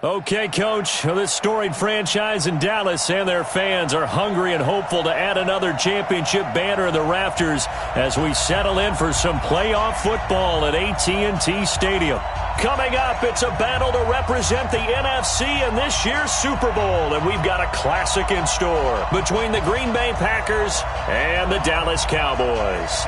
Okay, Coach, this storied franchise in Dallas and their fans are hungry and hopeful to add another championship banner in the rafters as we settle in for some playoff football at AT&T Stadium. Coming up, it's a battle to represent the NFC in this year's Super Bowl, and we've got a classic in store between the Green Bay Packers and the Dallas Cowboys.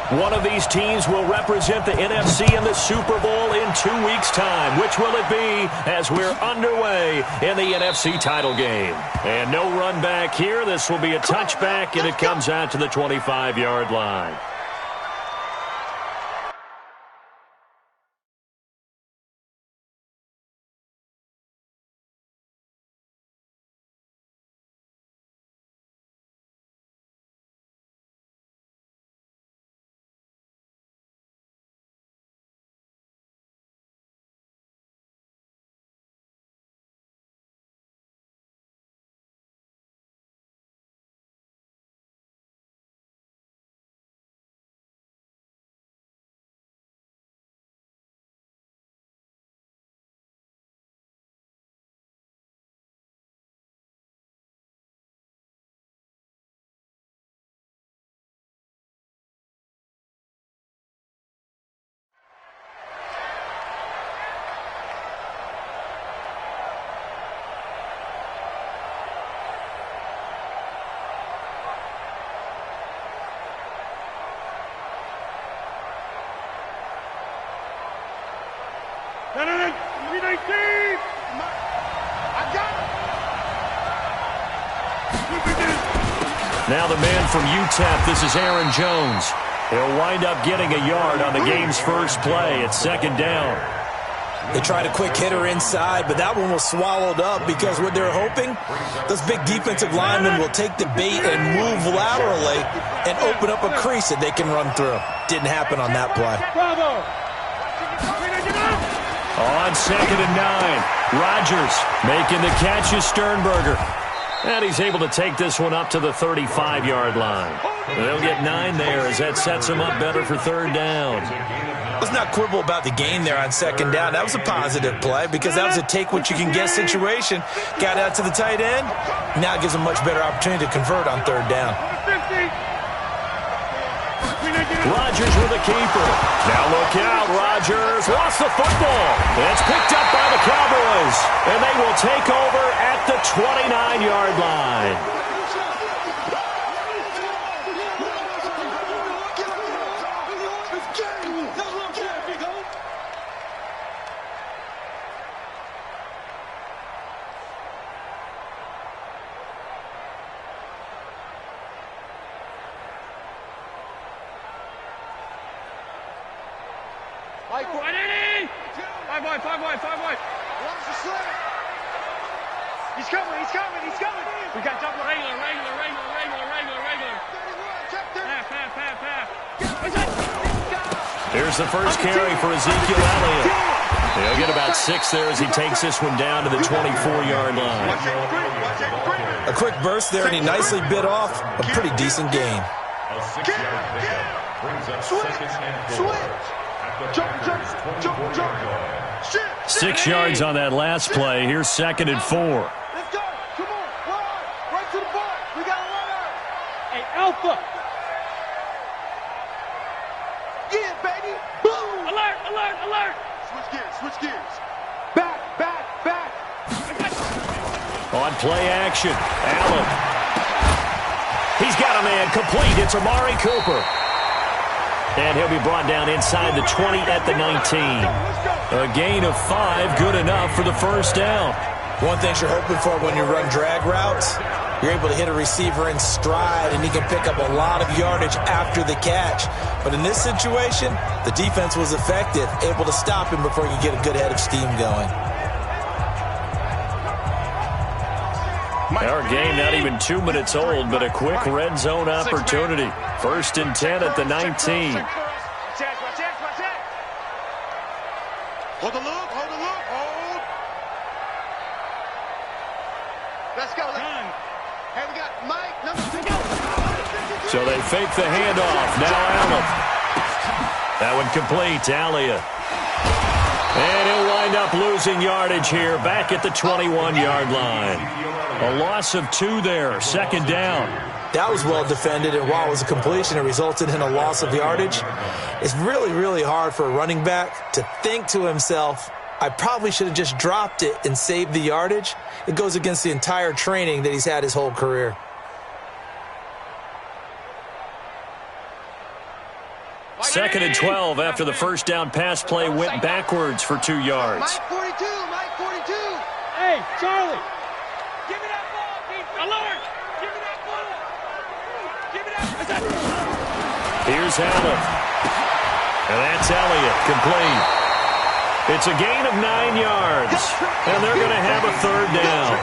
One of these teams will represent the NFC in the Super Bowl in 2 weeks' time. Which will it be as we're underway in the NFC title game? And no run back here. This will be a touchback, and it comes out to the 25-yard line. Now the man from UTEP, this is Aaron Jones. He'll wind up getting a yard on the game's first play at second down. They tried a quick hitter inside, but that one was swallowed up because what they're hoping, those big defensive linemen will take the bait and move laterally and open up a crease that they can run through. Didn't happen on that play. On 2nd and 9, Rodgers making the catch is Sternberger. And he's able to take this one up to the 35-yard line. They'll get 9 there as that sets him up better for third down. Let's not quibble about the gain there on second down. That was a positive play because that was a take-what-you-can-get situation. Got out to the tight end. Now it gives him a much better opportunity to convert on third down. Rodgers with a keeper. Now look out, Rodgers lost the football. It's picked up by the Cowboys, and they will take over at the 29-yard line. Five wide. He's coming. We got double regular. Half. Here's the first carry for Ezekiel Elliott. He'll get about 6 there as he takes this one down to the 24-yard line. A quick burst there, and he nicely bit off a pretty decent gain. Switch. Jump. 6 yards on that last play. Here's 2nd and 4. Let's go. Come on. Right to the ball. We got a runner. Hey, Alpha. Yeah, baby. Boom. Alert. Switch gears. Back. On play action, Allen. He's got a man complete. It's Amari Cooper. And he'll be brought down inside the 20 at the 19. A gain of 5, good enough for the first down. One thing you're hoping for when you run drag routes, You're able to hit a receiver in stride, and he can pick up a lot of yardage after the catch. But in this situation, the defense was effective, able to stop him before he could get a good head of steam going. Our game not even 2 minutes old, but a quick red zone opportunity. 1st and 10 at the 19. Hold the loop, hold the loop, hold. Let's go. Hey, we got Mike, number 2. So they fake the handoff. Now Allen. That one complete to Alia. And he'll wind up losing yardage here back at the 21-yard line. A loss of 2 there, 2nd down. That was well defended, and while it was a completion, it resulted in a loss of yardage. It's really, really hard for a running back to think to himself, I probably should have just dropped it and saved the yardage. It goes against the entire training that he's had his whole career. Second and 12 after the first down pass play went backwards for 2 yards. Mike 42, Mike 42. Hey, Charlie. Give me that ball, defense. Alert. Give me that ball. Give me that. Here's Allen. And that's Elliott, complete. It's a gain of 9 yards, and they're going to have a 3rd down.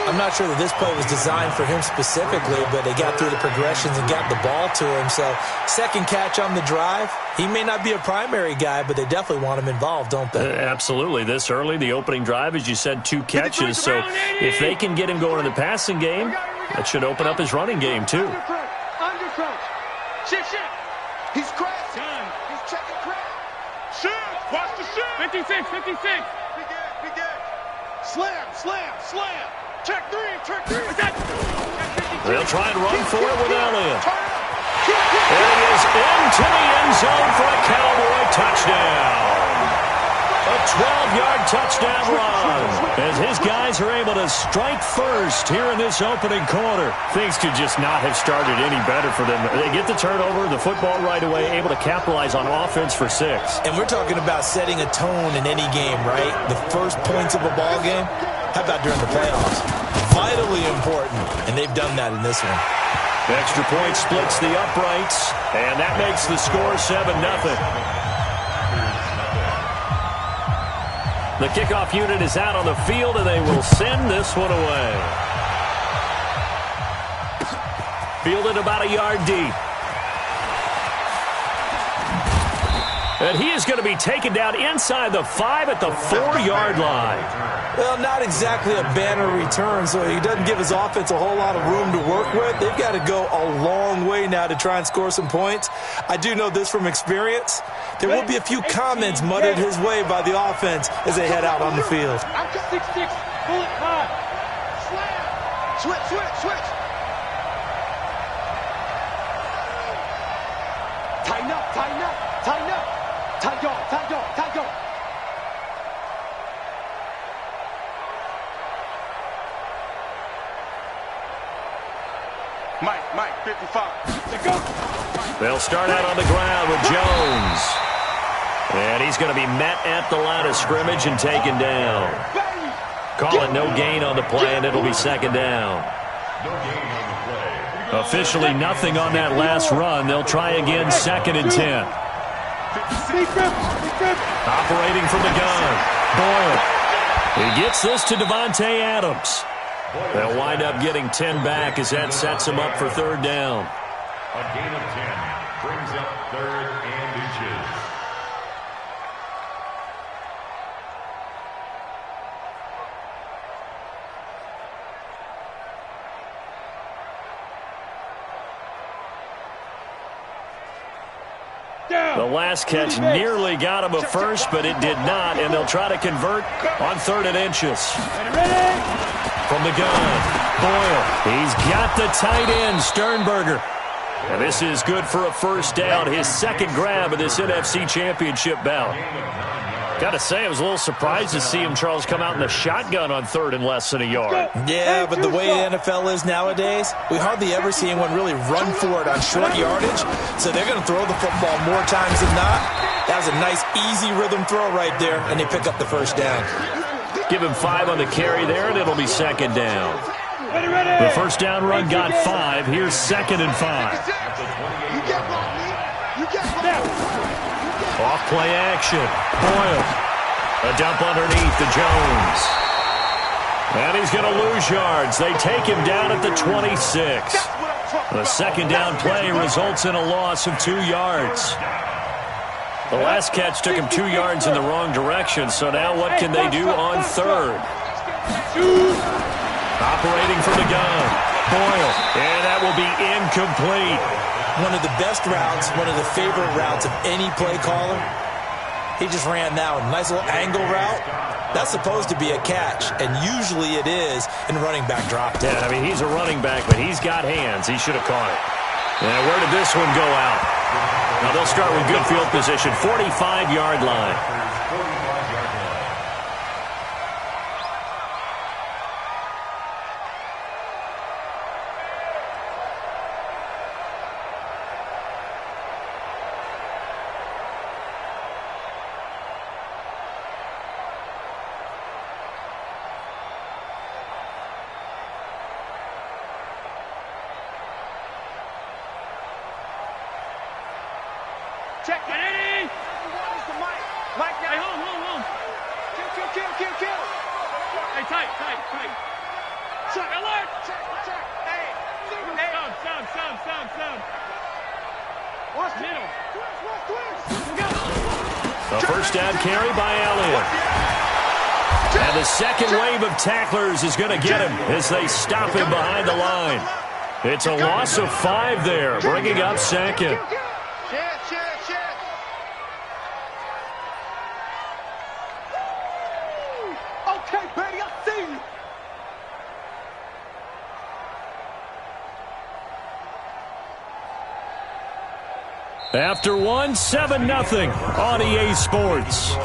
I'm not sure that this play was designed for him specifically, but they got through the progressions and got the ball to him. So, second catch on the drive. He may not be a primary guy, but they definitely want him involved, don't they? Absolutely. This early, the opening drive, as you said, 2 catches. So, if they can get him going in the passing game, that should open up his running game, too. Undercrouch. Shift. He's crashed. He's checking crash. Shift. Watch the shift. 56. Be good. Slam. Check 3. They'll try and run for it with Elliott. There he is into the end zone for a Cowboy touchdown. A 12-yard touchdown run as his guys are able to strike first here in this opening quarter. Things could just not have started any better for them. They get the turnover, the football right away, able to capitalize on offense for 6. And we're talking about setting a tone in any game, right? The first points of a ball game. How about during the playoffs? Vitally important, and they've done that in this one. Extra point splits the uprights, and that makes the score 7-0. The kickoff unit is out on the field, and they will send this one away. Fielded about a yard deep. And he is going to be taken down inside the 5 at the 4-yard line. Well, not exactly a banner return, so he doesn't give his offense a whole lot of room to work with. They've got to go a long way now to try and score some points. I do know this from experience. There will be a few comments muttered his way by the offense as they head out on the field. 6-6, bullet 5. Slam. Switch. Tighten up. Tight go. Mike, 55. They'll start out on the ground with Jones. And he's going to be met at the line of scrimmage and taken down. Call it no gain on the play, and it'll be 2nd down. Officially nothing on that last run. They'll try again, 2nd and 10. Operating from the gun, Boyle. He gets this to Devontae Adams. They'll wind up getting 10 back as that sets them up for 3rd down. A gain of 10 brings up 3rd and inches. The last catch nearly got him a first, but it did not, and they'll try to convert on 3rd and inches. From the gun, Boyle. He's got the tight end, Sternberger. And this is good for a 1st down, his 2nd grab of this NFC Championship bout. Got to say, I was a little surprised to see him, Charles, come out in the shotgun on 3rd and less than a yard. Yeah, but the way the NFL is nowadays, we hardly ever see anyone really run for it on short yardage. So they're going to throw the football more times than not. That was a nice, easy rhythm throw right there, and they pick up the 1st down. Give him 5 on the carry there, and it'll be 2nd down. The first down run got 5. Here's 2nd and 5. Off play action. Boyle. A dump underneath to Jones. And he's going to lose yards. They take him down at the 26. The second down play results in a loss of 2 yards. The last catch took him 2 yards in the wrong direction, so now what can they do on third? Operating from the gun. Boyle. And that will be incomplete. One of the best routes, one of the favorite routes of any play caller. He just ran that one. Nice little angle route. That's supposed to be a catch, and usually it is in running back drop down. Yeah, I mean, he's a running back, but he's got hands. He should have caught it. Now, where did this one go out? Now, they'll start with good field position, 45-yard line. Check it, Eddie! Mike, hey, hold. Kill. Hey, tight. Check, alert! Check. Hey. Sound. Watch middle. A first down carry by Elliott. And the second wave of tacklers is going to get him as they stop him behind the line. It's a loss of 5 there, bringing up 2nd. Shit. Okay, Betty, I see you. After 1, 7-0 on EA Sports.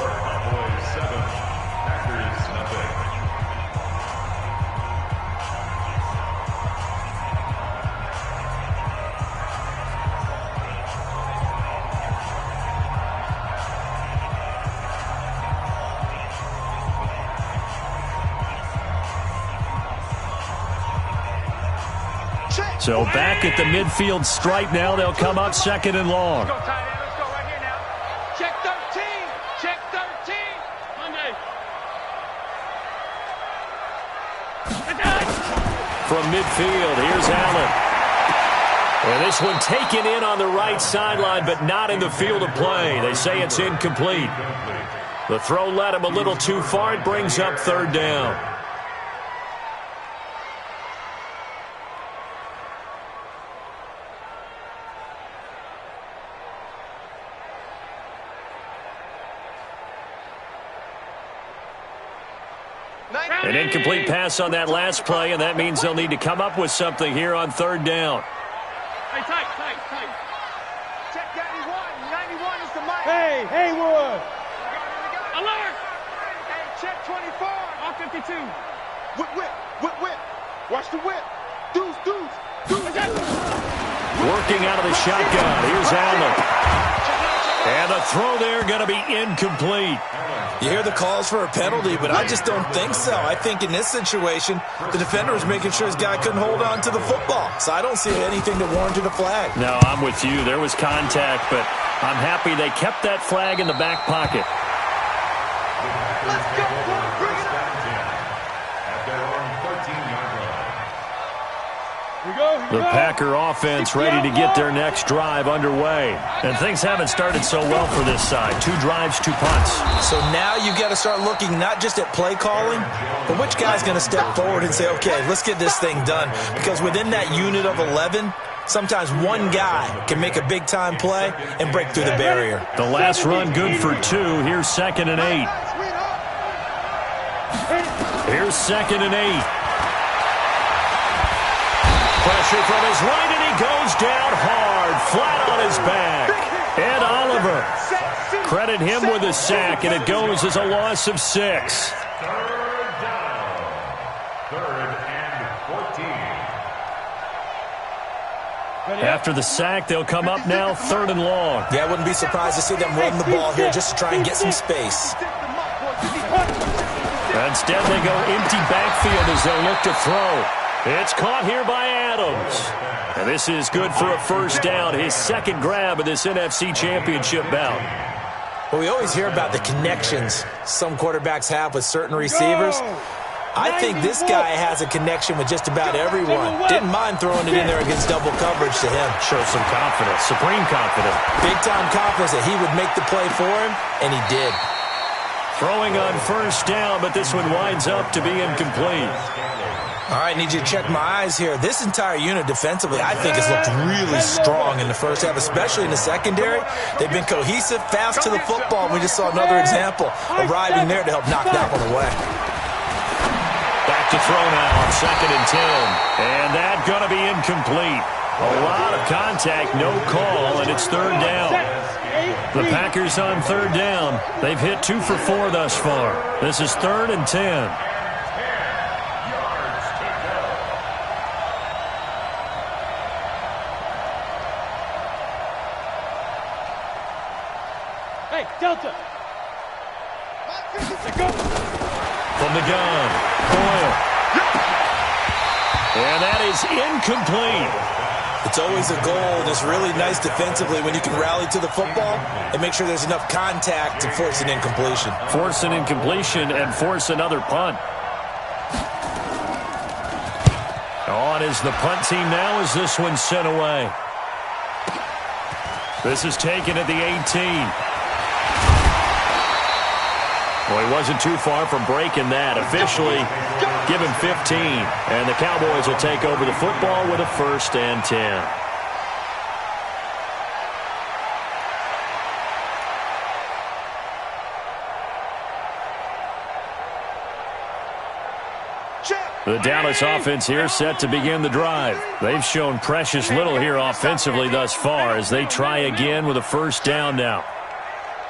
So back at the midfield stripe now. They'll come up 2nd and long. Let's go right here now. Check 13. Monday. From midfield, here's Allen. And this one taken in on the right sideline, but not in the field of play. They say it's incomplete. The throw led him a little too far. It brings up 3rd down. An incomplete pass on that last play, and that means they'll need to come up with something here on 3rd down. Hey, tight. Check 91 is the mic. Hey, Haywood. Alert. Hey, check 24. All 52. Whip. Watch the whip. Deuce. Working out of the shotgun. Here's Allen. And the throw there going to be incomplete. You hear the calls for a penalty, but I just don't think so. I think in this situation, the defender was making sure his guy couldn't hold on to the football. So I don't see anything that warranted a flag. No, I'm with you. There was contact, but I'm happy they kept that flag in the back pocket. Let's go, bring it up. At their own 13-yard line. The Packer offense ready to get their next drive underway. And things haven't started so well for this side. 2 drives, 2 punts. So now you got to start looking not just at play calling, but which guy's going to step forward and say, okay, let's get this thing done. Because within that unit of 11, sometimes one guy can make a big-time play and break through the barrier. The last run good for 2. Here's 2nd and 8. Here's 2nd and 8. Pressure from his right, and he goes down hard, flat on his back. Ed Oliver. Credit him with a sack, and it goes as a loss of 6. 3rd down. 3rd and 14. After the sack, they'll come up now 3rd and long. Yeah, I wouldn't be surprised to see them run the ball here just to try and get some space. Instead, they go empty backfield as they'll look to throw. It's caught here by Adams. And this is good for a first down, his second grab of this NFC Championship bout. Well, we always hear about the connections some quarterbacks have with certain receivers. I think this guy has a connection with just about everyone. Didn't mind throwing it in there against double coverage to him. Shows some confidence, supreme confidence. Big-time confidence that he would make the play for him, and he did. Throwing on first down, but this one winds up to be incomplete. All right, need you to check my eyes here. This entire unit defensively, I think, has looked really strong in the first half, especially in the secondary. They've been cohesive, fast to the football. We just saw another example arriving there to help knock that one away. Back to throw now on 2nd and 10. And that's going to be incomplete. A lot of contact, no call, and it's 3rd down. The Packers on 3rd down. They've hit 2 for 4 thus far. This is 3rd and 10. Hey, Delta. From the gun, Boyle. And that is incomplete. It's always a goal. It's really nice defensively when you can rally to the football and make sure there's enough contact to force an incompletion. Force an incompletion and force another punt. On is the punt team now as this one's sent away. This is taken at the 18. Well, he wasn't too far from breaking that. Officially, give him 15. And the Cowboys will take over the football with a 1st and 10. The Dallas offense here set to begin the drive. They've shown precious little here offensively thus far as they try again with a 1st down now.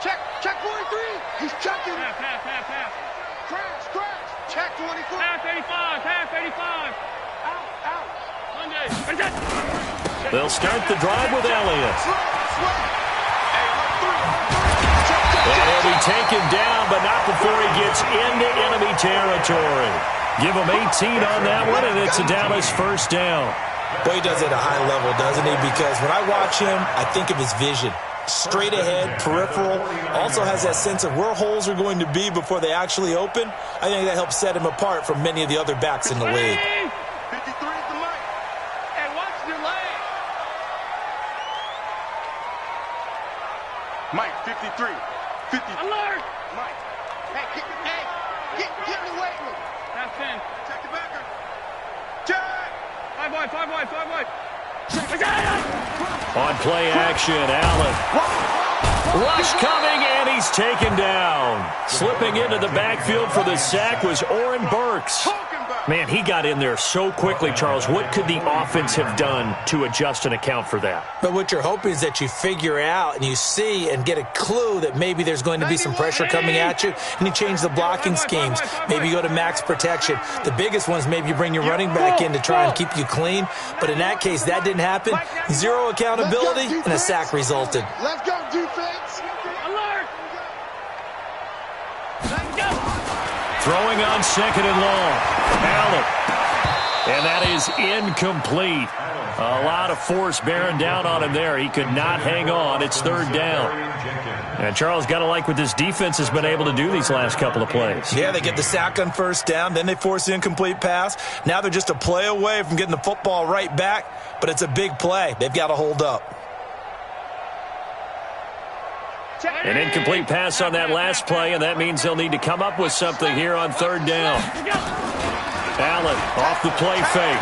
Check 43. He's checking. Pass. Crash. Check 24. Pass 85. Out. Monday. They'll start the drive with Elliott. And he'll be taken down, but not before he gets into enemy territory. Give him 18 on that one, and it's a Dallas 1st down. Boy, he does it at a high level, doesn't he? Because when I watch him, I think of his vision. Straight ahead, peripheral, also has that sense of where holes are going to be before they actually open. I think that helps set him apart from many of the other backs in the league. 53 is the mic. Hey, watch your lane. Mike, 53. 50. Alert! Mike. Hey, get in the weight room. That's 10. Check the backer. Check. 5 wide. On play action, Allen. Rush coming, and he's taken down. Slipping into the backfield for the sack was Oren Burks. Man, he got in there so quickly, Charles. What could the offense have done to adjust and account for that? But what you're hoping is that you figure out and you see and get a clue that maybe there's going to be some pressure coming at you, and you change the blocking schemes. Maybe you go to max protection. The biggest ones, maybe you bring your running back in to try and keep you clean. But in that case, that didn't happen. Zero accountability, and a sack resulted. Let's go, defense. Alert. Let's go. Throwing on 2nd and long. Allen. And that is incomplete. A lot of force bearing down on him there. He could not hang on. It's 3rd down. And Charles, got to like what this defense has been able to do these last couple of plays. Yeah, they get the sack on 1st down. Then they force the incomplete pass. Now they're just a play away from getting the football right back. But it's a big play. They've got to hold up. An incomplete pass on that last play, and that means they'll need to come up with something here on 3rd down. Allen off the play fake.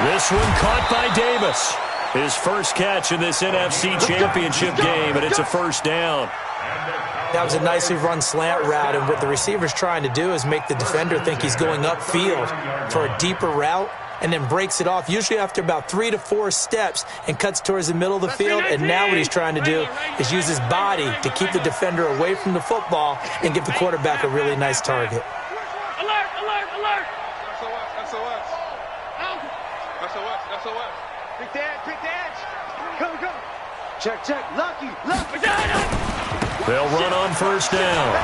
This one caught by Davis. His first catch in this NFC Championship game, and it's a 1st down. That was a nicely run slant route, and what the receiver's trying to do is make the defender think he's going upfield for a deeper route, and then breaks it off, usually after about 3 to 4 steps, and cuts towards the middle of the field. And now what he's trying to do is use his body to keep the defender away from the football and give the quarterback a really nice target. Alert. SOS. Big dad. Go. Check. Lucky. They'll run on first down.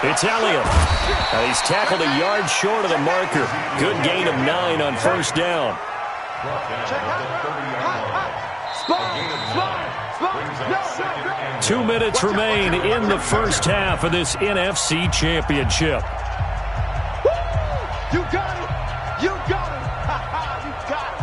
It's Elliott. He's tackled a yard short of the marker. Good gain of 9 on first down. 2 minutes remain in the first half of this NFC Championship. You got it. You got it. You got it.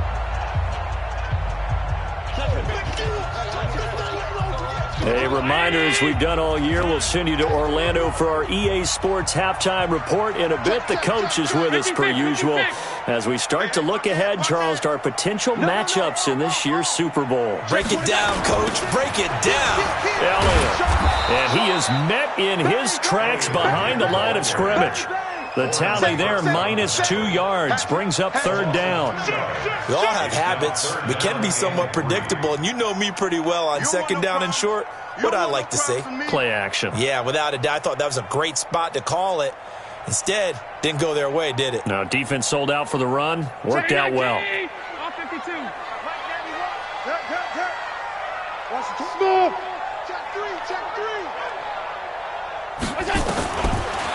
A reminder, as we've done all year, we'll send you to Orlando for our EA Sports halftime report in a bit. The coach is with us per usual as we start to look ahead, Charles, to our potential matchups in this year's Super Bowl. Break it down, Coach. Break it down. Elliott. And he is met in his tracks behind the line of scrimmage. The tally there, -2 yards, brings up third down. We all have habits. We can be somewhat predictable, and you know me pretty well on second down and short. What I like to say. Play action. Yeah, without a doubt, I thought that was a great spot to call it. Instead, didn't go their way, did it? No, defense sold out for the run. Worked out well. All 52. Smooth. Check three.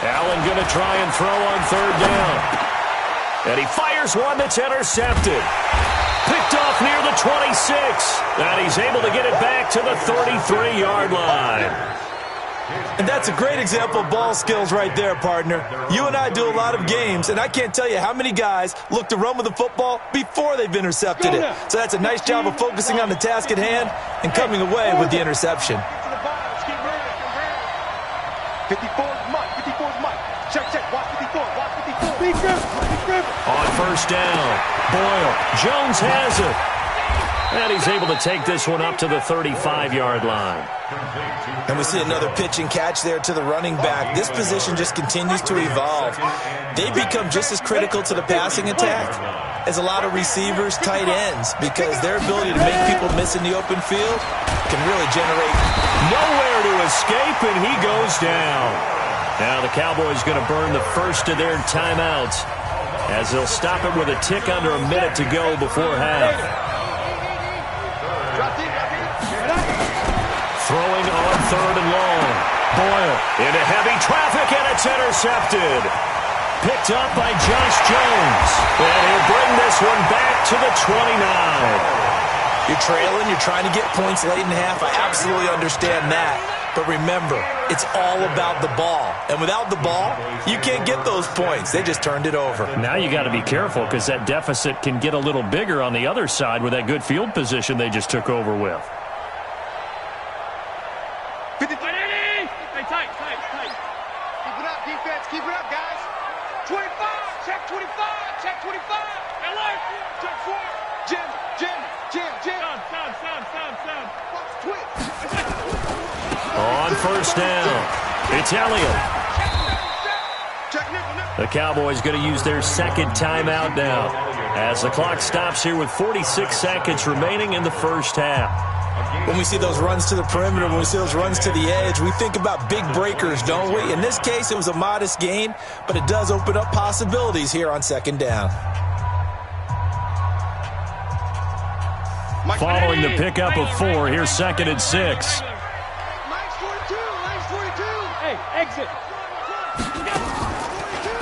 Allen going to try and throw on third down. And he fires one that's intercepted. Picked off near the 26. And he's able to get it back to the 33-yard line. And that's a great example of ball skills right there, partner. You and I do a lot of games, and I can't tell you how many guys look to run with the football before they've intercepted it. So that's a nice job of focusing on the task at hand and coming away with the interception. 54's Mike. Check. Watch 54. Big grip. On first down, Boyle. Jones has it. And he's able to take this one up to the 35-yard line. And we see another pitch and catch there to the running back. This position just continues to evolve. They become just as critical to the passing attack as a lot of receivers, tight ends, because their ability to make people miss in the open field can really generate nowhere to escape, and he goes down. Now the Cowboys going to burn the first of their timeouts as they'll stop it with a tick under a minute to go before half. Throwing on third and long. Boyle into heavy traffic, and it's intercepted. Picked up by Josh Jones. And he'll bring this one back to the 29. You're trailing, you're trying to get points late in half. I absolutely understand that. But remember, it's all about the ball. And without the ball, you can't get those points. They just turned it over. Now you got to be careful because that deficit can get a little bigger on the other side with that good field position they just took over with. 50. Hey, tight. Keep it up, defense. Keep it up, guys. 25. Check 25. Alert. Check 4. Jim. Sound. Twitch. On first down, it's Elliott. The Cowboys going to use their second timeout now as the clock stops here with 46 seconds remaining in the first half. When we see those runs to the perimeter, when we see those runs to the edge, we think about big breakers, don't we? In this case, it was a modest gain, but it does open up possibilities here on second down. Following the pickup of 4, here's second and 6. Hey, exit.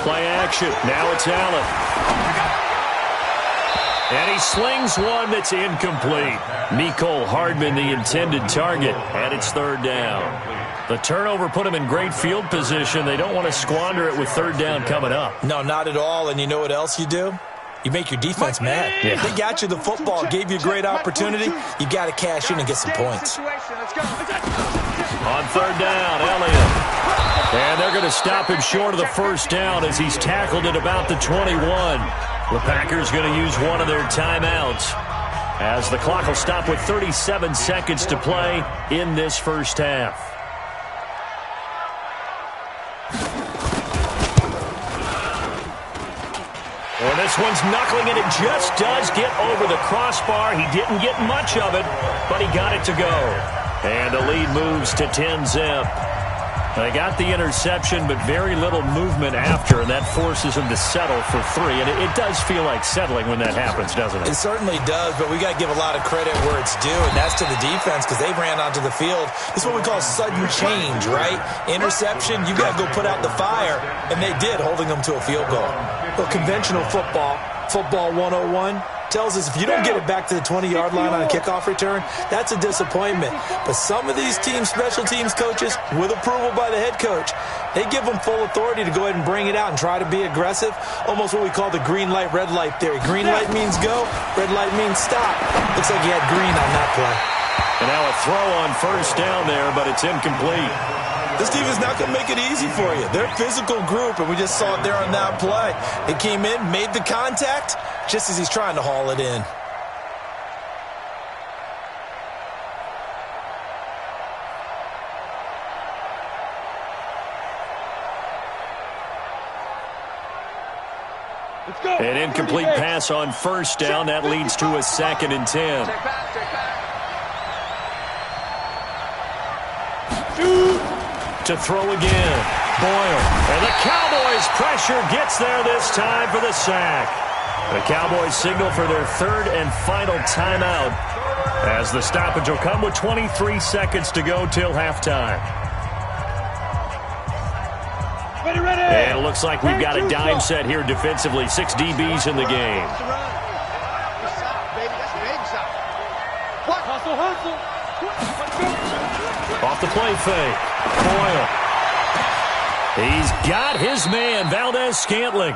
Play action. Now it's Allen. And he slings one that's incomplete. Mecole Hardman, the intended target, and it's third down. The turnover put him in great field position. They don't want to squander it with third down coming up. No, not at all. And you know what else you do? You make your defense mad. Yeah. They got you the football, gave you a great opportunity. You got to cash in and get some points. On third down, Elliott. And they're going to stop him short of the first down as he's tackled at about the 21. The Packers going to use one of their timeouts as the clock will stop with 37 seconds to play in this first half. Well, this one's knuckling, and it just does get over the crossbar. He didn't get much of it, but he got it to go. And the lead moves to 10-zip. They got the interception, but very little movement after, and that forces them to settle for 3. And it does feel like settling when that happens, doesn't it? It certainly does, but we got to give a lot of credit where it's due, and that's to the defense because they ran onto the field. This is what we call sudden change, right? Interception, you got to go put out the fire, and they did, holding them to a field goal. But conventional football 101, tells us if you don't get it back to the 20-yard line on a kickoff return, that's a disappointment. But some of these special teams coaches, with approval by the head coach, they give them full authority to go ahead and bring it out and try to be aggressive, almost what we call the green light, red light theory. Green light means go, red light means stop. Looks like he had green on that play. And now a throw on first down there, but it's incomplete. This team is not going to make it easy for you. They're a physical group, and we just saw it there on that play. They came in, made the contact, just as he's trying to haul it in. Let's go. An incomplete pass on first down. That leads to a 2nd and 10. Check back. To throw again. Boyle. And the Cowboys' pressure gets there this time for the sack. The Cowboys signal for their 3rd and final timeout as the stoppage will come with 23 seconds to go till halftime. Ready. And it looks like we've got a dime set here defensively. 6 DBs in the game. Hustle. Off the play fake. Boyle. He's got his man, Valdez-Scantling.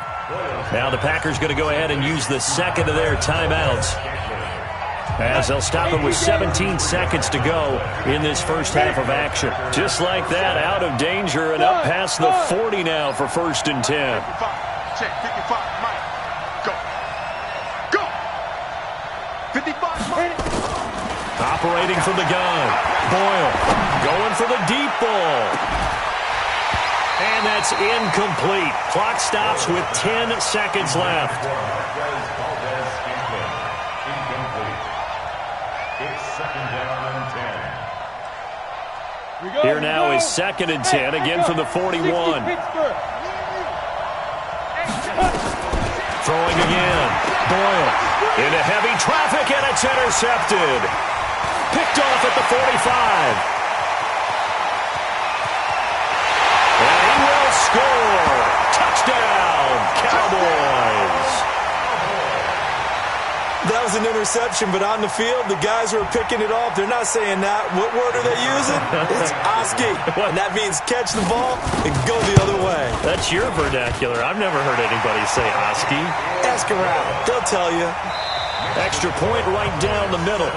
Now the Packers going to go ahead and use the 2nd of their timeouts, as they'll stop it with 17 seconds to go in this first half of action. Just like that, out of danger and up past the 40 now for 1st and 10. Check 55, Mike. Go. 55, Mike. Operating from the gun. Boyle going for the deep ball. And that's incomplete. Clock stops with 10 seconds left. Here now is 2nd and 10, again from the 41. Throwing again. Boyle into heavy traffic, and it's intercepted. Picked off at the 45. And he will score. Touchdown, Cowboys. That was an interception, but on the field, the guys who are picking it off, they're not saying that. What word are they using? It's Oski. And that means catch the ball and go the other way. That's your vernacular. I've never heard anybody say Oski. Ask around. They'll tell you. Extra point right down the middle.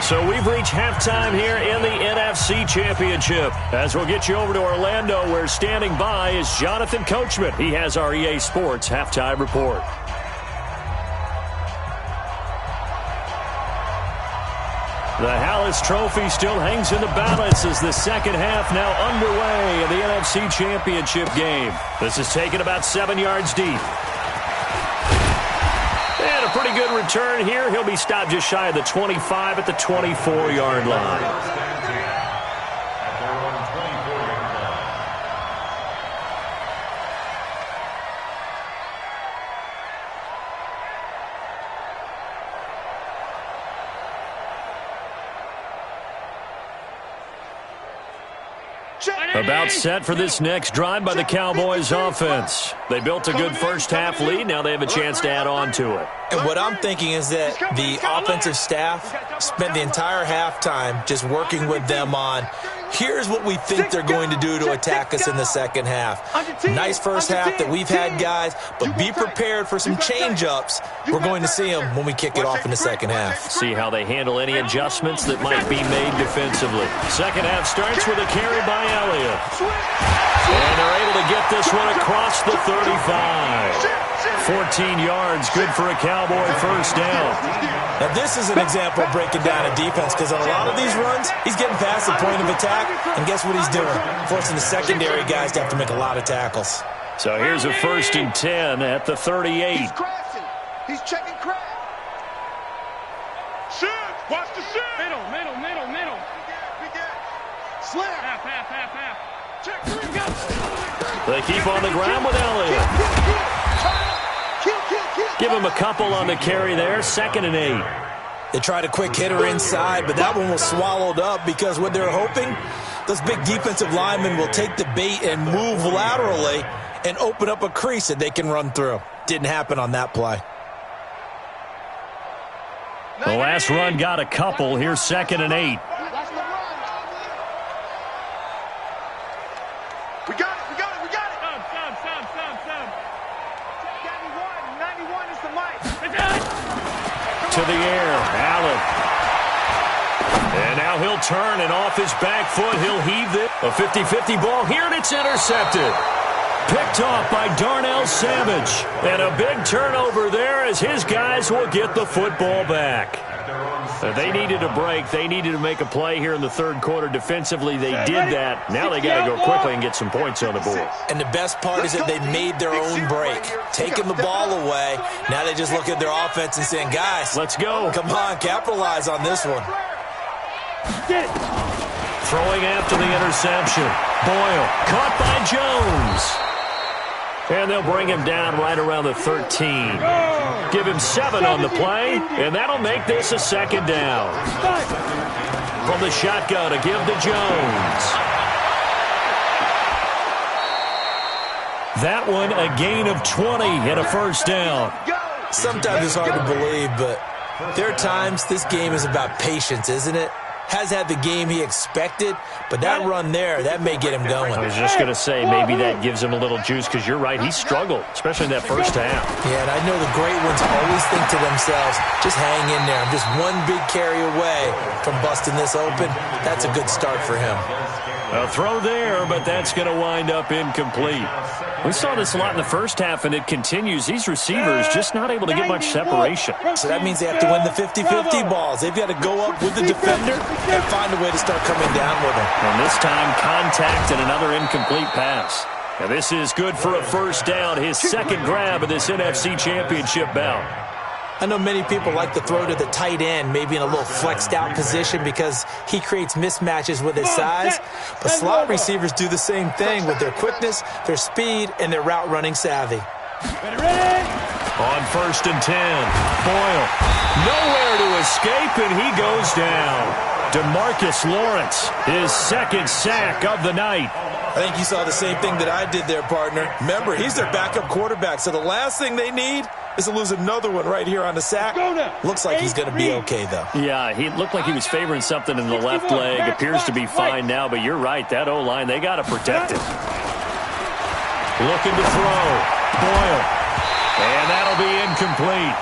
So we've reached halftime here in the NFC Championship. As we'll get you over to Orlando, where standing by is Jonathan Coachman. He has our EA Sports halftime report. The Hallis Trophy still hangs in the balance as the second half now underway in the NFC Championship game. This is taken about 7 yards deep. And a pretty good return here. He'll be stopped just shy of the 25 at the 24-yard line. About set for this next drive by the Cowboys offense. They built a good first half lead. Now they have a chance to add on to it. And what I'm thinking is that the offensive staff spent the entire halftime just working with them on, here's what we think they're going to do to attack us in the second half. Nice first half that we've had, guys, but be prepared for some change-ups. We're going to see them when we kick it off in the second half. See how they handle any adjustments that might be made defensively. Second half starts with a carry by Elliott. And they're able to get this one across the 35. 14 yards, good for a Cowboy first down. Now this is an example of breaking down a defense, because on a lot of these runs, he's getting past the point of attack, and guess what he's doing? Forcing the secondary guys to have to make a lot of tackles. So here's a 1st and 10 at the 38. He's crashing. He's checking crash. Shoot. Watch the shoot. Middle. We get. Slap. Half. They keep on the ground with Elliott. Give him a couple on the carry there. 2nd and 8. They tried a quick hitter inside, but that one was swallowed up because what they're hoping, those big defensive linemen will take the bait and move laterally and open up a crease that they can run through. Didn't happen on that play. The last run got a couple. Here's 2nd and 8. We got it. Sub. 91 is the mic. To the air, Allen. And now he'll turn, and off his back foot, he'll heave it. A 50-50 ball here, and it's intercepted. Picked off by Darnell Savage. And a big turnover there as his guys will get the football back. They needed a break. They needed to make a play here in the 3rd quarter. Defensively, they did that. Now they got to go quickly and get some points on the board. And the best part is that they made their own break. Taking the ball away. Now they just look at their offense and saying, guys, let's go. Come on, capitalize on this one. Throwing after the interception. Boyle caught by Jones. And they'll bring him down right around the 13. Give him 7 on the play, and that'll make this a 2nd down. From the shotgun to give to Jones. That one a gain of 20 and a 1st down. Sometimes it's hard to believe, but there are times this game is about patience, isn't it? Has had the game he expected, but that run there, that may get him going. I was just going to say, maybe that gives him a little juice, because you're right, he struggled, especially in that 1st half. Yeah, and I know the great ones always think to themselves, just hang in there. I'm just one big carry away from busting this open. That's a good start for him. A throw there, but that's going to wind up incomplete. We saw this a lot in the 1st half, and it continues. These receivers just not able to get much separation. So that means they have to win the 50-50 balls. They've got to go up with the defender and find a way to start coming down with them. And this time, contact and another incomplete pass. And this is good for a 1st down, his 2nd grab of this NFC Championship bout. I know many people like to throw to the tight end, maybe in a little flexed out position because he creates mismatches with his size. But slot receivers do the same thing with their quickness, their speed, and their route running savvy. On 1st and 10, Boyle. Nowhere to escape, and he goes down. DeMarcus Lawrence, his 2nd sack of the night. I think you saw the same thing that I did there, partner. Remember, he's their backup quarterback, so the last thing they need is to lose another one right here on the sack. Looks like he's going to be okay, though. Yeah, he looked like he was favoring something in the left leg. Appears to be fine now, but you're right. That O-line, they got to protect it. Looking to throw. Boyle. And that'll be incomplete.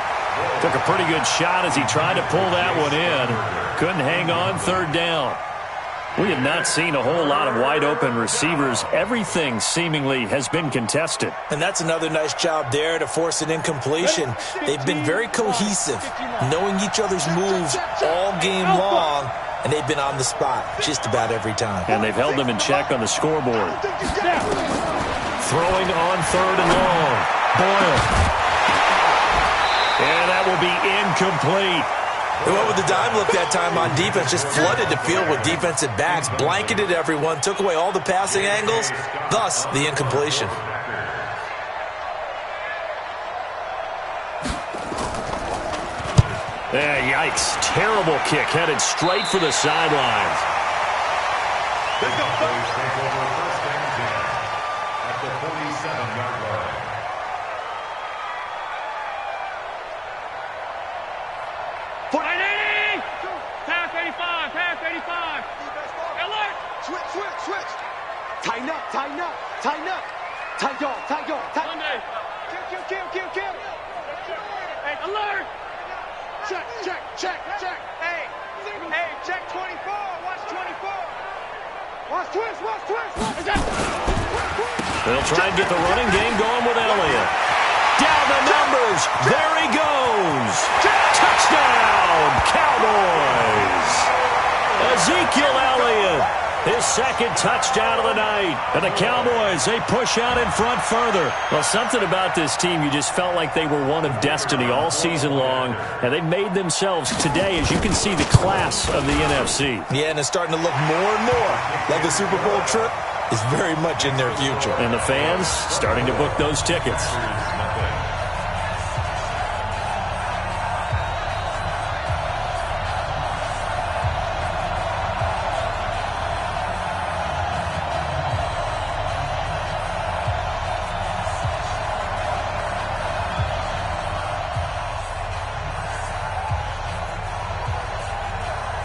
Took a pretty good shot as he tried to pull that one in. Couldn't hang on. 3rd down. We have not seen a whole lot of wide-open receivers. Everything seemingly has been contested. And that's another nice job there to force an incompletion. They've been very cohesive, knowing each other's moves all game long, and they've been on the spot just about every time. And they've held them in check on the scoreboard. Throwing on 3rd and long. Boyle. And that will be incomplete. They went with the dime look that time on defense, just flooded the field with defensive backs, blanketed everyone, took away all the passing angles, thus the incompletion. Yikes. Terrible kick headed straight for the sidelines. Let's go. Take over 1st and 10 at the 47-yard line. Pass 85. Alert! Switch. Tighten up. Tight dog. Monday. Kill. Hey, alert! Check. Hey, check 24. Watch 24. Watch twist. They'll try and get the running game going with Elliott. Down the numbers. There he goes. Touchdown, Cowboys. Ezekiel Elliott, his 2nd touchdown of the night. And the Cowboys, they push out in front further. Well, something about this team, you just felt like they were one of destiny all season long. And they made themselves today, as you can see, the class of the NFC. Yeah, and it's starting to look more and more like a Super Bowl trip is very much in their future. And the fans starting to book those tickets.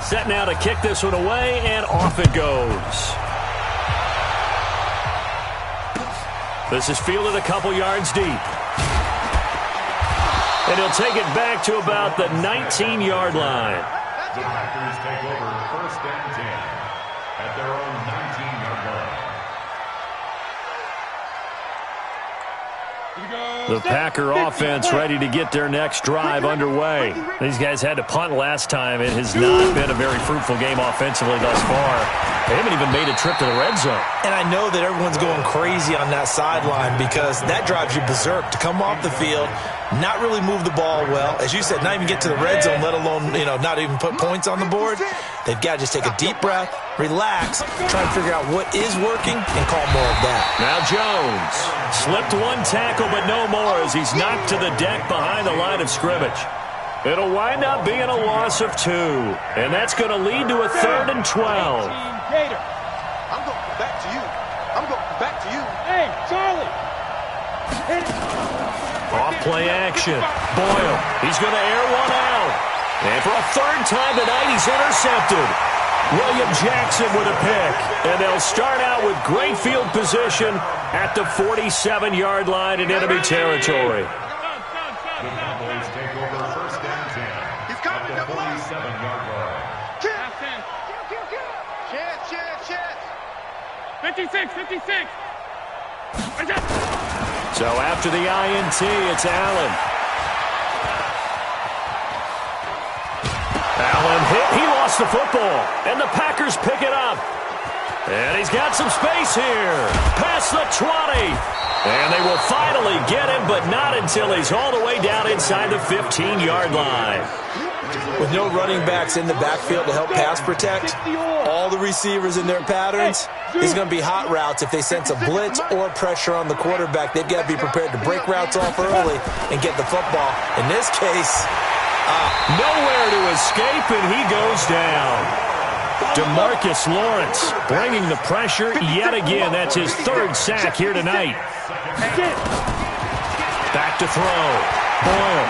Set now to kick this one away, and off it goes. This is fielded a couple yards deep. And he'll take it back to about the 19-yard line. The Packers take over 1st and 10 at their own 19-yard line. The Packer offense ready to get their next drive underway. These guys had to punt last time. It has not been a very fruitful game offensively thus far. They haven't even made a trip to the red zone. And I know that everyone's going crazy on that sideline because that drives you berserk to come off the field, not really move the ball well. As you said, not even get to the red zone, let alone, not even put points on the board. They've got to just take a deep breath, relax, try and figure out what is working, and call more of that. Now Jones slipped one tackle, but no more as he's knocked to the deck behind the line of scrimmage. It'll wind up being a loss of 2, and that's going to lead to a 3rd and 12. I'm going back to you. I'm going back to you. Hey, Charlie. Off play action. Boyle, he's going to air one out. And for a 3rd time tonight, he's intercepted. William Jackson with a pick. And they'll start out with great field position at the 47-yard line in enemy territory. The Cowboys take over 1st and 10 at the 47-yard line. Chance. 56. So after the INT, it's Allen. Allen hit. He lost the football. And the Packers pick it up. And he's got some space here. Past the 20. And they will finally get him, but not until he's all the way down inside the 15-yard line. With no running backs in the backfield to help pass protect, all the receivers in their patterns, it's going to be hot routes. If they sense a blitz or pressure on the quarterback, they've got to be prepared to break routes off early and get the football. In this case, nowhere to escape, and he goes down. DeMarcus Lawrence bringing the pressure yet again. That's his 3rd sack here tonight. Back to throw. Boyle.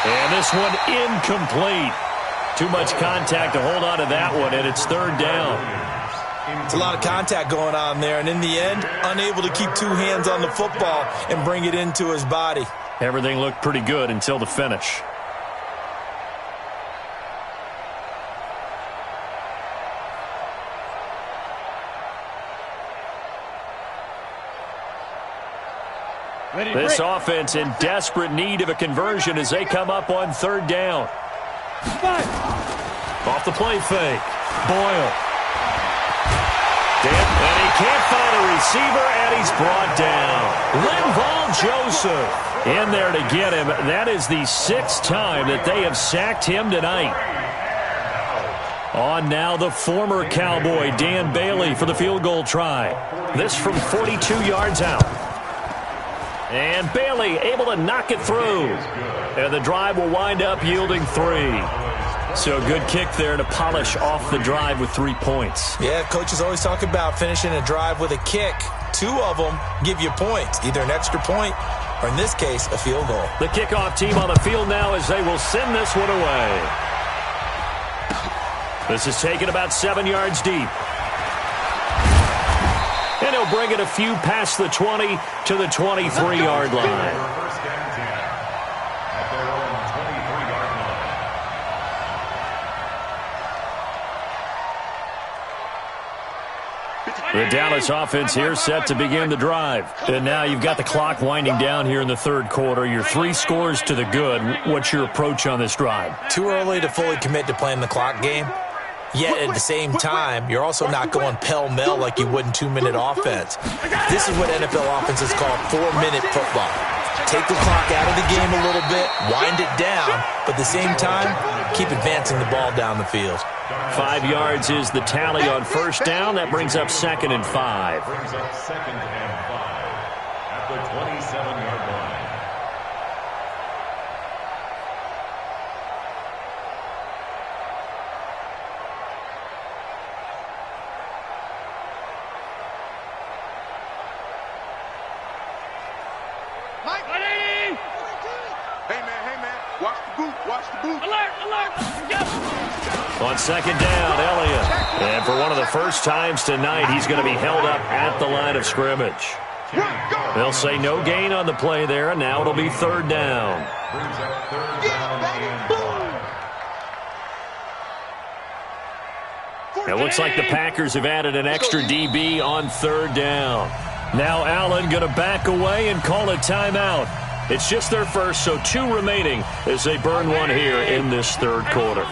And this one incomplete. Too much contact to hold on to that one, and it's 3rd down. It's a lot of contact going on there, and in the end, unable to keep 2 hands on the football and bring it into his body. Everything looked pretty good until the finish. This offense in desperate need of a conversion as they come up on 3rd down. Off the play fake. Boyle. And he can't find a receiver, and he's brought down. Linval Joseph in there to get him. That is the 6th time that they have sacked him tonight. On now the former Cowboy, Dan Bailey, for the field goal try. This from 42 yards out. And Bailey able to knock it through. And the drive will wind up yielding 3. So good kick there to polish off the drive with 3 points. Yeah, coaches always talk about finishing a drive with a kick. 2 of them give you points, either an extra point or, in this case, a field goal. The kickoff team on the field now as they will send this one away. This is taken about 7 yards deep. And he'll bring it a few past the 20 to the 23-yard line. 1st and 10 at their own 23-yard line. The Dallas offense here set to begin the drive. And now you've got the clock winding down here in the 3rd quarter. You're 3 scores to the good. What's your approach on this drive? Too early to fully commit to playing the clock game. Yet at the same time, you're also not going pell-mell like you would in 2-minute offense. This is what NFL offenses call 4-minute football. Take the clock out of the game a little bit, wind it down, but at the same time, keep advancing the ball down the field. 5 yards is the tally on first down. That brings up 2nd and 5. Brings up 2nd and 5 at the 27-yard line. Hey man, watch the boot. Alert. On 2nd down, Elliott. And for one of the first times tonight, he's going to be held up at the line of scrimmage. They'll say no gain on the play there, and now it'll be 3rd down. Brings up 3rd down and 5. It looks like the Packers have added an extra DB on 3rd down. Now Allen going to back away and call a timeout. It's just their first, so 2 remaining as they burn one here in this 3rd quarter.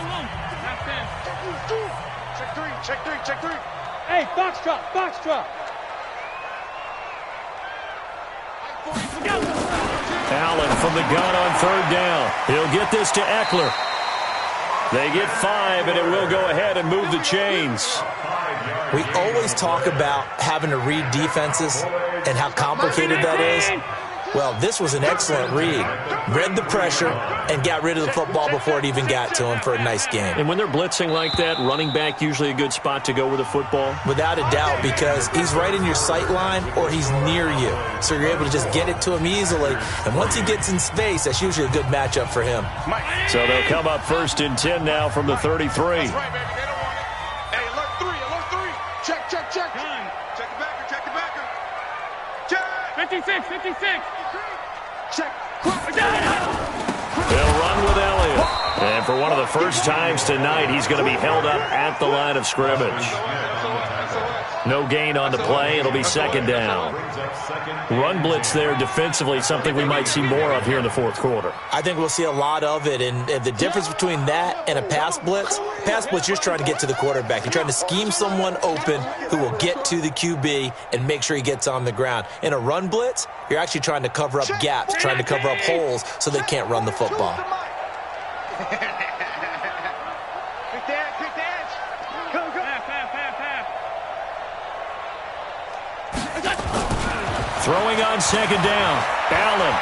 Check three. Hey, box drop. Allen from the gun on 3rd down. He'll get this to Eckler. They get 5, and it will go ahead and move the chains. We always talk about having to read defenses and how complicated that is. Well, this was an excellent read. Read the pressure and got rid of the football before it even got to him for a nice game. And when they're blitzing like that, running back usually a good spot to go with the football? Without a doubt, because he's right in your sight line or he's near you. So you're able to just get it to him easily. And once he gets in space, that's usually a good matchup for him. So they'll come up 1st and 10 now from the 33. That's right, baby. They don't want it. Hey, alert three. Check. Check the backer. Check. 56. Check. They'll run with Elliott. And for one of the first times tonight, he's going to be held up at the line of scrimmage. No gain on the play. It'll be 2nd down. Run blitz there defensively, something we might see more of here in the 4th quarter. I think we'll see a lot of it. And the difference between that and a pass blitz, you're just trying to get to the quarterback. You're trying to scheme someone open who will get to the QB and make sure he gets on the ground. In a run blitz, you're actually trying to cover up gaps, trying to cover up holes so they can't run the football. Quick dance. Go. Throwing on 2nd down. Allen.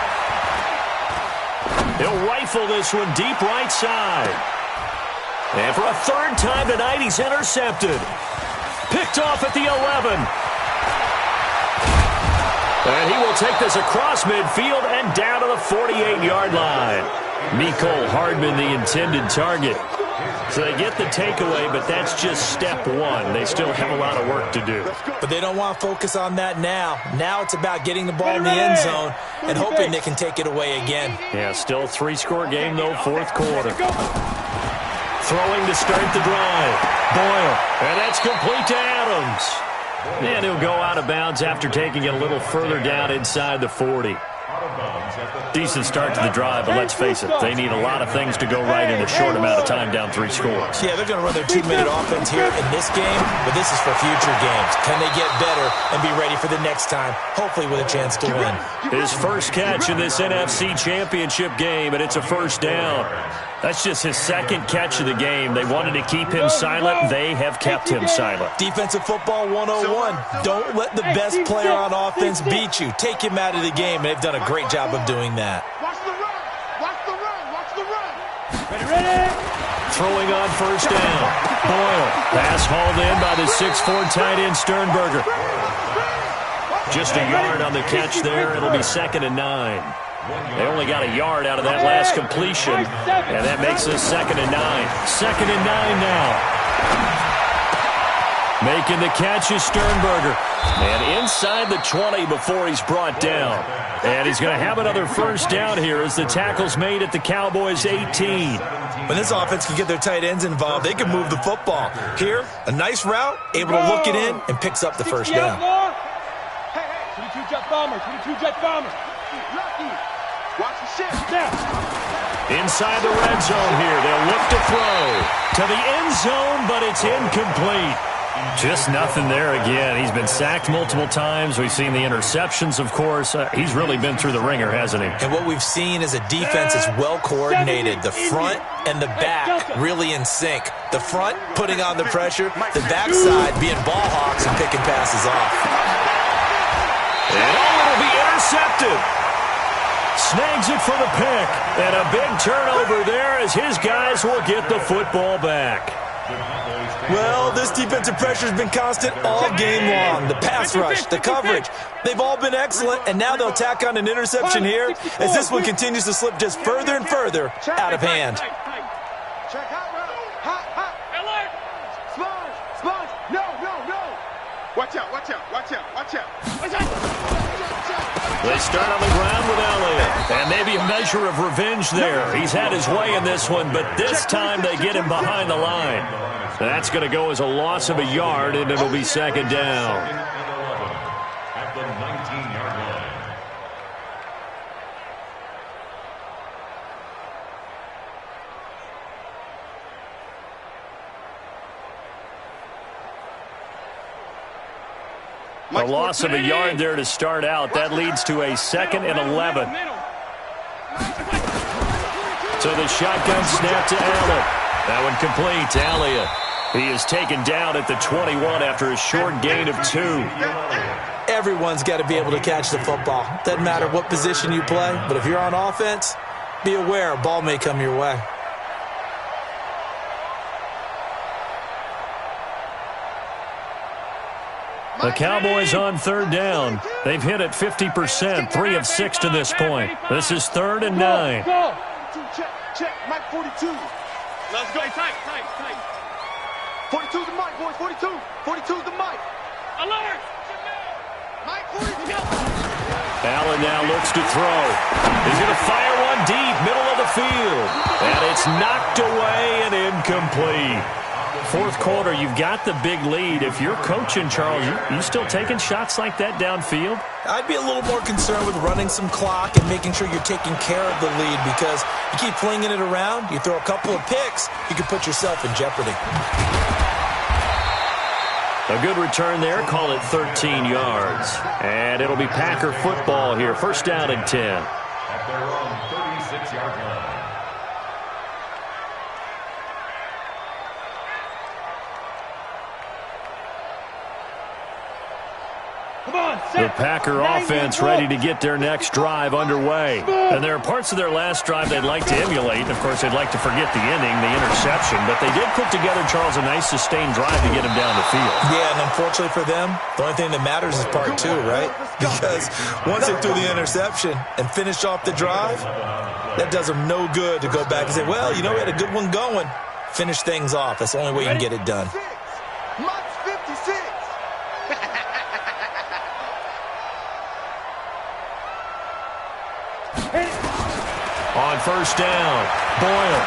He'll rifle this one deep right side. And for a 3rd time tonight, he's intercepted. Picked off at the 11. And he will take this across midfield and down to the 48-yard line. Mecole Hardman, the intended target. So they get the takeaway, but that's just step 1. They still have a lot of work to do. But they don't want to focus on that now. Now it's about getting the ball in the end zone and hoping they can take it away again. Yeah, still 3-score game, though, 4th quarter. Throwing to start the drive. Boyle, and that's complete to Adams. And he'll go out of bounds after taking it a little further down inside the 40. Decent start to the drive, but let's face it, they need a lot of things to go right in a short amount of time, down 3 scores. Yeah, they're going to run their 2-minute offense here in this game, but this is for future games. Can they get better and be ready for the next time, hopefully with a chance to win? His first catch in this NFC Championship game, and it's a 1st down. That's just his 2nd catch of the game. They wanted to keep him silent. They have kept him silent. Defensive football 101. Don't let the best player on offense beat you. Take him out of the game, and they've done a great job of doing that. Watch the run. Ready. Throwing on 1st down. Boyle. Pass hauled in by the 6'4" tight end Sternberger. Just a yard on the catch there. It'll be 2nd and 9. They only got a yard out of that last completion, and that makes this 2nd and 9. 2nd and 9 now. Making the catch is Sternberger. And inside the 20 before he's brought down. And he's going to have another 1st down here as the tackle's made at the Cowboys' 18. When this offense can get their tight ends involved, they can move the football. Here, a nice route, able to look it in, and picks up the 1st down. Hey, 22 jet bombers. Lucky. Watch the shit. Inside the red zone here. They'll look to throw to the end zone, but it's incomplete. Just nothing there again. He's been sacked multiple times. We've seen the interceptions, of course. He's really been through the ringer, hasn't he? And what we've seen is a defense that's well coordinated. The front and the back really in sync. The front putting on the pressure, the backside being ball hawks and picking passes off. And it'll be intercepted. Snags it for the pick. And a big turnover there as his guys will get the football back. Well, this defensive pressure has been constant all game long. The pass rush, the coverage, they've all been excellent, and now they'll tack on an interception here as this one continues to slip just further and further out of hand. Check hot. Alert! Sponge! No! Watch out! They start on the ground with Elliott, and maybe a measure of revenge there. He's had his way in this one, but this time they get him behind the line. That's going to go as a loss of a yard, and it'll be second down. At the 19-yard line. A loss of a yard there to start out. That leads to a 2nd and 11. So the shotgun snap to Allen. That one complete to Elliott. He is taken down at the 21 after a short gain of 2. Everyone's got to be able to catch the football. Doesn't matter what position you play, but if you're on offense, be aware a ball may come your way. The Cowboys on 3rd down. They've hit it 50%, 3 of 6 to this point. This is 3rd and 9. Check. Mike 42. Let's go. Tight. 42's the mic, boys. 42's the mic. Alert! Mike 42. Allen now looks to throw. He's going to fire one deep, middle of the field. And it's knocked away and incomplete. 4th quarter, you've got the big lead. If you're coaching, Charles, you still taking shots like that downfield? I'd be a little more concerned with running some clock and making sure you're taking care of the lead, because you keep flinging it around, you throw a couple of picks, you can put yourself in jeopardy. A good return there. Call it 13 yards. And it'll be Packer football here. 1st down and 10. At their own 36-yard line. The Packer offense ready to get their next drive underway. And there are parts of their last drive they'd like to emulate. Of course, they'd like to forget the inning, the interception. But they did put together, Charles, a nice sustained drive to get him down the field. Yeah, and unfortunately for them, the only thing that matters is part 2, right? Because once they threw the interception and finished off the drive, that does them no good to go back and say, well, you know, we had a good one going. Finish things off. That's the only way you can get it done. Mike's 56. On 1st down, Boyle.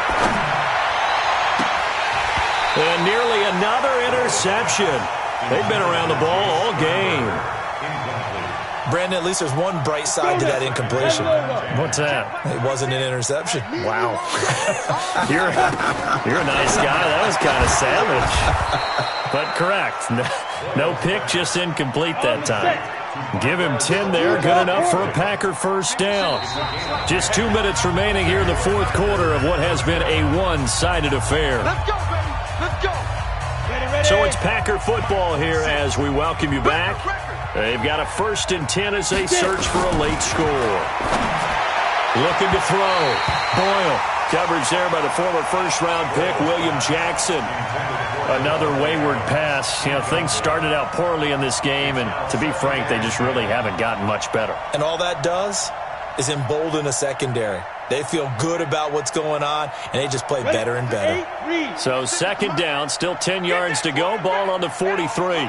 And nearly another interception. They've been around the ball all game. Brandon, at least there's one bright side to that incompletion. What's that? It wasn't an interception. Wow. You're a nice guy. That was kind of savage. But correct. No pick, just incomplete that time. Give him 10 there. Good enough for a Packer 1st down. Just 2 minutes remaining here in the 4th quarter of what has been a one-sided affair. Let's go, baby. Let's go. So it's Packer football here as we welcome you back. They've got a 1st and 10 as they search for a late score. Looking to throw. Boyle. Coverage there by the former 1st-round pick, William Jackson. Another wayward pass. You know, things started out poorly in this game, and to be frank, they just really haven't gotten much better. And all that does is embolden a secondary. They feel good about what's going on, and they just play better and better. So 2nd down, still 10 yards to go. Ball on the 43.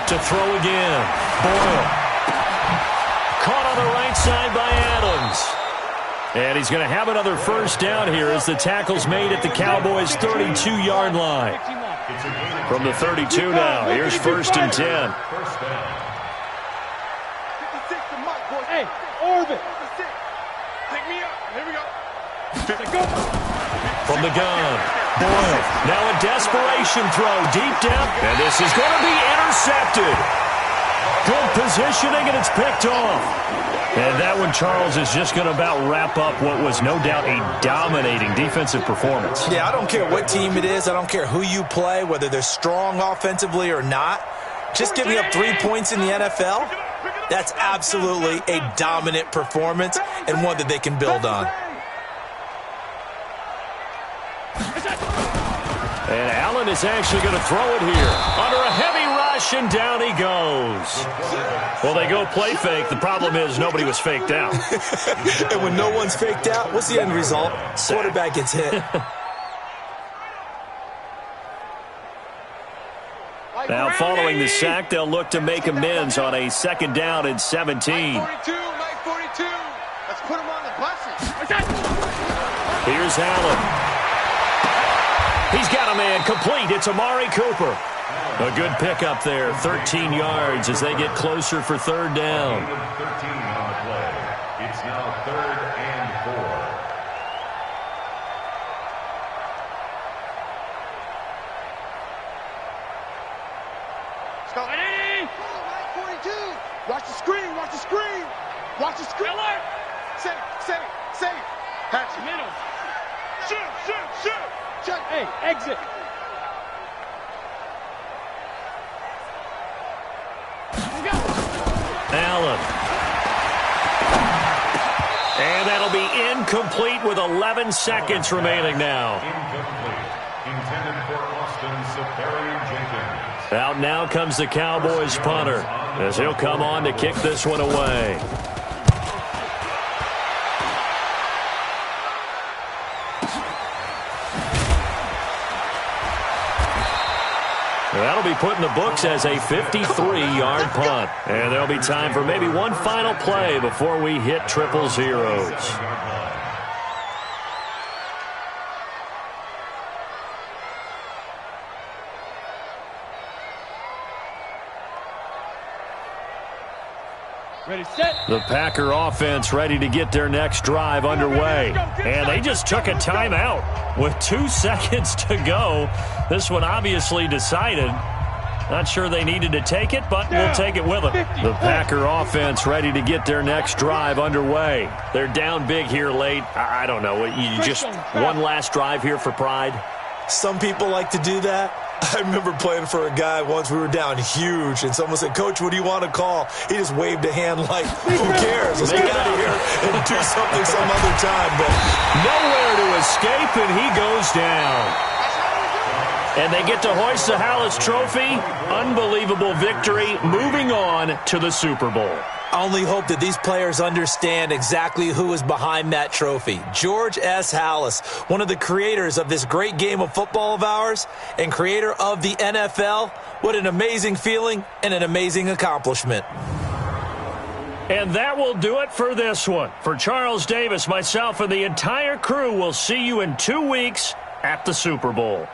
To throw again. Boyle. Caught on the right side by Adams. And he's going to have another 1st down here as the tackle's made at the Cowboys' 32-yard line. From the 32 now, here's 1st and 10. Hey, Orbit. Take me From the gun, Boyle. Now a desperation throw deep down. And this is going to be intercepted. Good positioning, and it's picked off. And that one, Charles, is just going to about wrap up what was no doubt a dominating defensive performance. Yeah, I don't care what team it is. I don't care who you play, whether they're strong offensively or not. Just giving up 3 points in the NFL, that's absolutely a dominant performance and one that they can build on. And Allen is actually going to throw it here. Under a heavy rush, and down he goes. Well, they go play fake. The problem is nobody was faked out. And when no one's faked out, what's the end result? Quarterback gets hit. Now, following the sack, they'll look to make amends on a 2nd down and 17. Mike 42. Let's put him on the buses. Here's Allen. He's got a man complete. It's Amari Cooper. A good pickup there, 13 yards as they get closer for 3rd down. 13 on the play. It's now 3rd and 4. Let's go. Ready? Mike 42. Watch the screen. Watch the screen. Watch the screen. Save. Patch middle. Shoot. Hey, exit. Allen. And that'll be incomplete with 11 seconds remaining now. Incomplete. Intended for Austin Safarian-Jenkins. Out now comes the Cowboys punter as he'll come on to kick this one away. That'll be put in the books as a 53-yard punt. And there'll be time for maybe one final play before we hit triple zeros. Ready, set. The Packer offense ready to get their next drive underway. And they just took a timeout with 2 seconds to go. This one obviously decided. Not sure they needed to take it, but we'll take it with them. The Packer offense ready to get their next drive underway. They're down big here late. I don't know. You just one last drive here for pride? Some people like to do that. I remember playing for a guy once. We were down huge, and someone said, "Coach, what do you want to call?" He just waved a hand like, "Who cares? Let's get out of here and do something some other time." But nowhere to escape, and he goes down. And they get to hoist the Hallis Trophy. Unbelievable victory. Moving on to the Super Bowl. I only hope that these players understand exactly who is behind that trophy. George S. Hallis, one of the creators of this great game of football of ours and creator of the NFL. What an amazing feeling and an amazing accomplishment. And that will do it for this one. For Charles Davis, myself, and the entire crew, we'll see you in 2 weeks at the Super Bowl.